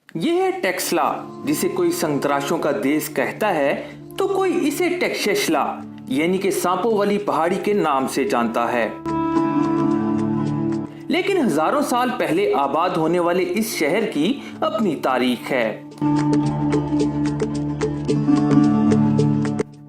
ये है टेक्सला, जिसे कोई संतराशों का देश कहता है तो कोई इसे टेक्सेशला यानी कि सांपों वाली पहाड़ी के नाम से जानता है। लेकिन हजारों साल पहले आबाद होने वाले इस शहर की अपनी तारीख है।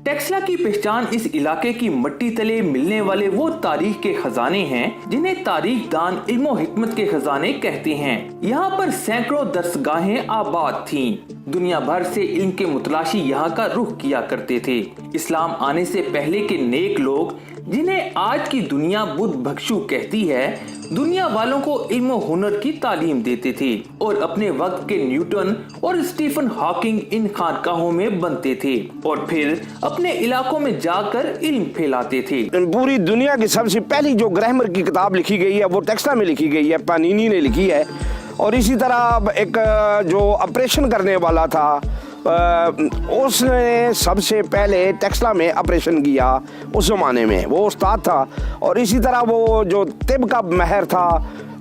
टेक्सला की पहचान इस इलाके की मिट्टी तले मिलने वाले वो तारीख के खजाने हैं जिन्हें तारीखदान इल्मो हिकमत के खजाने कहते हैं। यहाँ पर सैकड़ों दरसगाहें आबाद थीं। दुनिया भर से इल्म के मुतलाशी यहाँ का रुख किया करते थे। इस्लाम आने से पहले के नेक लोग, जिन्हें आज की दुनिया बुद्ध भक्षु कहती है, दुनिया वालों को इल्म और हुनर की तालीम देते थे और अपने वक्त के न्यूटन और स्टीफन हॉकिंग इन खानकाहों में बनते थे और फिर अपने इलाकों में जाकर इल्म फैलाते थे। पूरी दुनिया की सबसे पहली जो ग्रामर की किताब लिखी गई है वो टेक्सला में लिखी गई है, पानीनी ने लिखी है। और इसी तरह एक जो ऑपरेशन करने वाला था उसने सबसे पहले टेक्सला में ऑपरेशन किया उस ज़माने में, वो उस्ताद था। और इसी तरह वो जो तिब का महर था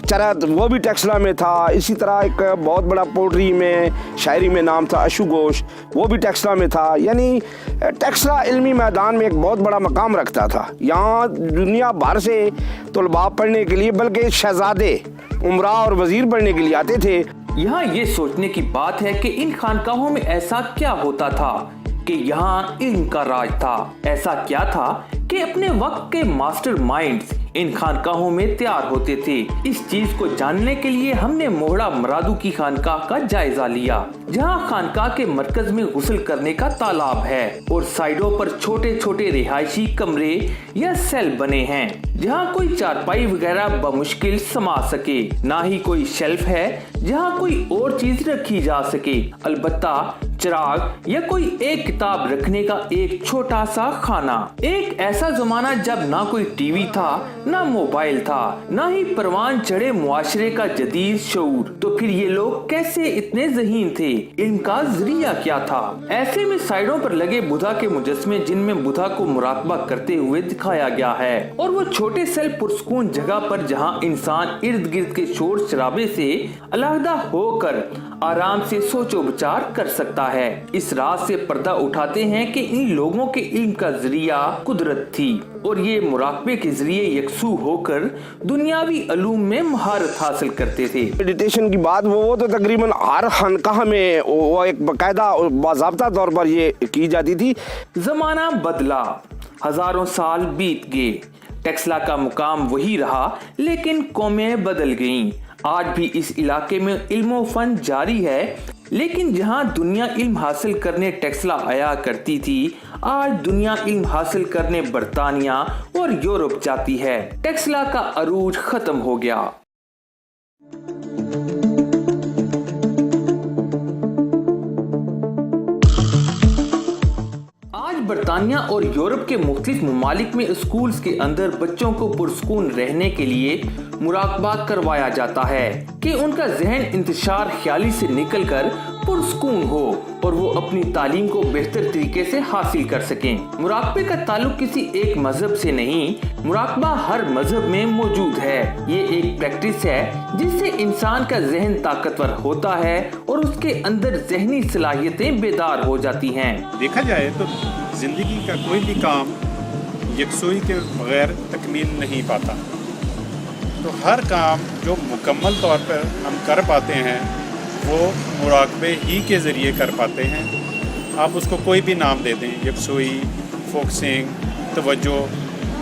चरत, वो भी टेक्सला में था। इसी तरह एक बहुत बड़ा पोट्री में शायरी में नाम था अशुगोश, वो भी टेक्सला में था। यानी टेक्सला इल्मी मैदान में एक बहुत बड़ा मकाम रखता था। यहाँ दुनिया भर से तलबा पढ़ने के लिए, बल्कि शहजादे, उमरा और वजीर पढ़ने के लिए आते थे। यहाँ ये सोचने की बात है कि इन खानकाहों में ऐसा क्या होता था कि यहाँ इल्म का राज था। ऐसा क्या था कि अपने वक्त के मास्टर माइंड्स इन खानकाहों में तैयार होते थे। इस चीज को जानने के लिए हमने मोहड़ा मरादू की खानकाह का जायजा लिया, जहाँ खानकाह के मरकज में गुस्ल करने का तालाब है और साइडों पर छोटे छोटे रिहायशी कमरे या सेल बने हैं, जहाँ कोई चारपाई वगैरह बमुश्किल समा सके। ना ही कोई शेल्फ है जहाँ कोई और चीज रखी जा सके, अलबत्ता चिराग या कोई एक किताब रखने का एक छोटा सा खाना। एक ऐसा जमाना जब ना कोई टीवी था, ना मोबाइल था, ना ही परवान चढ़े मुआशरे का जदीद शऊर। तो फिर ये लोग कैसे इतने ज़हीन थे? इल्म का जरिया क्या था? ऐसे में साइडों पर लगे बुधा के मुजस्मे, जिनमें बुधा को मुराकबा करते हुए दिखाया गया है, और वो छोटे सेल पुरसकून जगह पर जहाँ इंसान इर्द गिर्द के शोर शराबे से अलहदा होकर आराम से सोचो विचार कर सकता है। इस राज से पर्दा उठाते हैं कि इन लोगों के इल्म का जरिया कुदरत थी और ये मुराकबे के जरिए यकसू होकर दुनियावी अलूम में महारत हासिल करते थे। मेडिटेशन की बात वो तो तकरीबन हर खानकाह में वो एक बाकायदा बाज़ाब्ता तौर पर ये की जाती थी। जमाना बदला, हजारों साल बीत गए, टेक्सला का मुकाम वही रहा, लेकिन कौमें बदल गईं। आज भी इस इलाके में इल्मो फन जारी है, लेकिन जहां दुनिया इल्म हासिल करने टेक्सला आया करती थी, आज दुनिया इल्म हासिल करने बरतानिया और यूरोप जाती है। टेक्सला का अरूज खत्म हो गया। बरतानिया और यूरोप के मुख्तलिफ ममालिक में स्कूल्स के अंदर बच्चों को पुरसकून रहने के लिए मुराकबा करवाया जाता है कि उनका जहन इंतशार ख्याली से निकलकर पुरसकून हो और वो अपनी तालीम को बेहतर तरीके से हासिल कर सकें। मुराकबे का ताल्लुक किसी एक मजहब से नहीं, मुराकबा हर मजहब में मौजूद है। ये एक प्रैक्टिस है जिससे इंसान का जहन ताकतवर होता है और उसके अंदर जहनी सलाहियतें बेदार हो जाती हैं। देखा जाए तो जिंदगी का कोई भी काम यकसुई के बगैर तकमील नहीं पाता। तो हर काम जो मुकम्मल तौर पर हम कर पाते हैं वो मुराकबे ही के ज़रिए कर पाते हैं। आप उसको कोई भी नाम दे दें, यकसुई, फोकसिंग, तवज्जो,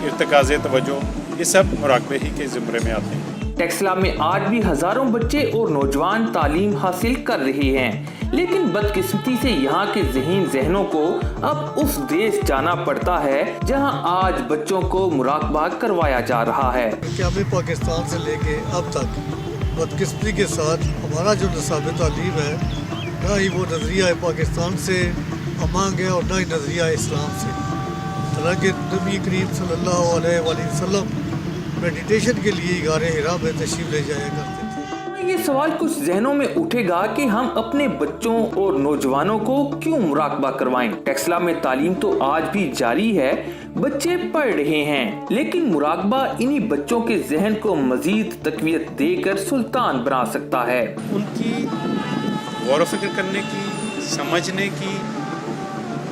इर्तिकाज़े तवज्जो, ये सब मुराकबे ही के ज़ुमरे में आते हैं। टेक्सला में आज भी हजारों बच्चे और नौजवान तालीम हासिल कर रहे हैं, लेकिन बदकिस्मती से यहाँ के ज़हीन ज़हनों को अब उस देश जाना पड़ता है जहाँ आज बच्चों को मुराकबा करवाया जा रहा है। कि हमें पाकिस्तान से लेके अब तक बदकिस्मती के साथ हमारा जो निसाब तालीम है, ना ही वो नज़रिया है पाकिस्तान से अमांग है और ना ही नज़रिया इस्लाम से। हालांकि नबी करीम सल्लल्लाहु अलैहि वसल्लम मेडिटेशन के लिए गारे हिरा में तशरीफ ले जाया करते थे। ये सवाल कुछ जहनों में उठेगा कि हम अपने बच्चों और नौजवानों को क्यों मुराकबा करवाएं। टेक्सला में तालीम तो आज भी जारी है, बच्चे पढ़ रहे हैं, लेकिन मुराकबा इन्हीं बच्चों के जहन को मजीद तकवीत देकर सुल्तान बना सकता है। उनकी गौर व फिक्र करने की, समझने की,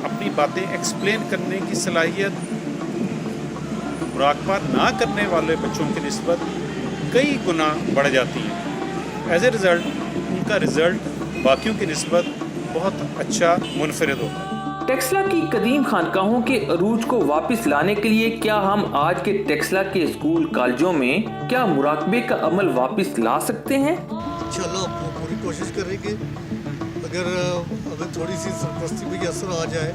अपनी बातें एक्सप्लेन करने की सलाहियत मुराकबा ना करने वाले बच्चों की निस्बत कई गुना बढ़ जाती है। एज ए रिज़ल्ट उनका रिज़ल्ट बाकियों की निस्बत बहुत अच्छा मुनफरिद होता है। टेक्सला की कदीम खानकाहों के अरूज को वापस लाने के लिए क्या हम आज के टेक्सला के स्कूल कॉलेजों में क्या मुराकबे का अमल वापस ला सकते हैं? इंशाल्लाह हम पूरी कोशिश करेंगे। अगर हमें थोड़ी सी सरपरस्ती में असर आ जाए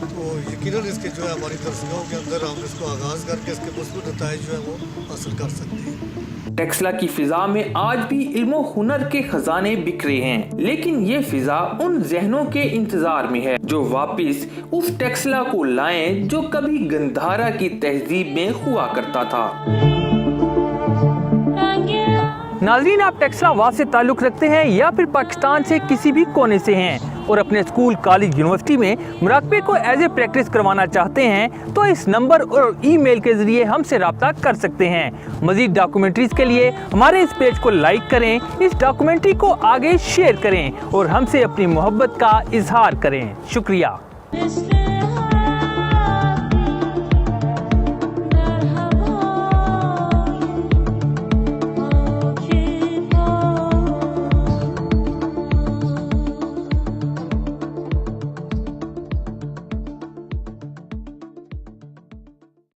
तो यकीनन इसके जो है हमारी दरसगाहों के अंदर हम इसको आगाज़ करके इसके मुस्बत नताइज जो है वो हासिल कर सकते हैं। टेक्सला की फिजा में आज भी इल्म हुनर के खजाने बिखरे हैं, लेकिन ये फिजा उन जहनों के इंतजार में है जो वापस उस टेक्सला को लाएं जो कभी गंधारा की तहजीब में हुआ करता था। नाज़रीन, आप टेक्सला वाद से ताल्लुक़ रखते हैं या फिर पाकिस्तान से किसी भी कोने से हैं और अपने स्कूल, कॉलेज, यूनिवर्सिटी में मुराकबे को एज ए प्रैक्टिस करवाना चाहते हैं तो इस नंबर और ईमेल के ज़रिए हमसे रब्ता कर सकते हैं। मज़ीद डॉक्यूमेंट्रीज़ के लिए हमारे इस पेज को लाइक करें, इस डॉक्यूमेंट्री को आगे शेयर करें और हमसे अपनी मोहब्बत का इजहार करें। शुक्रिया।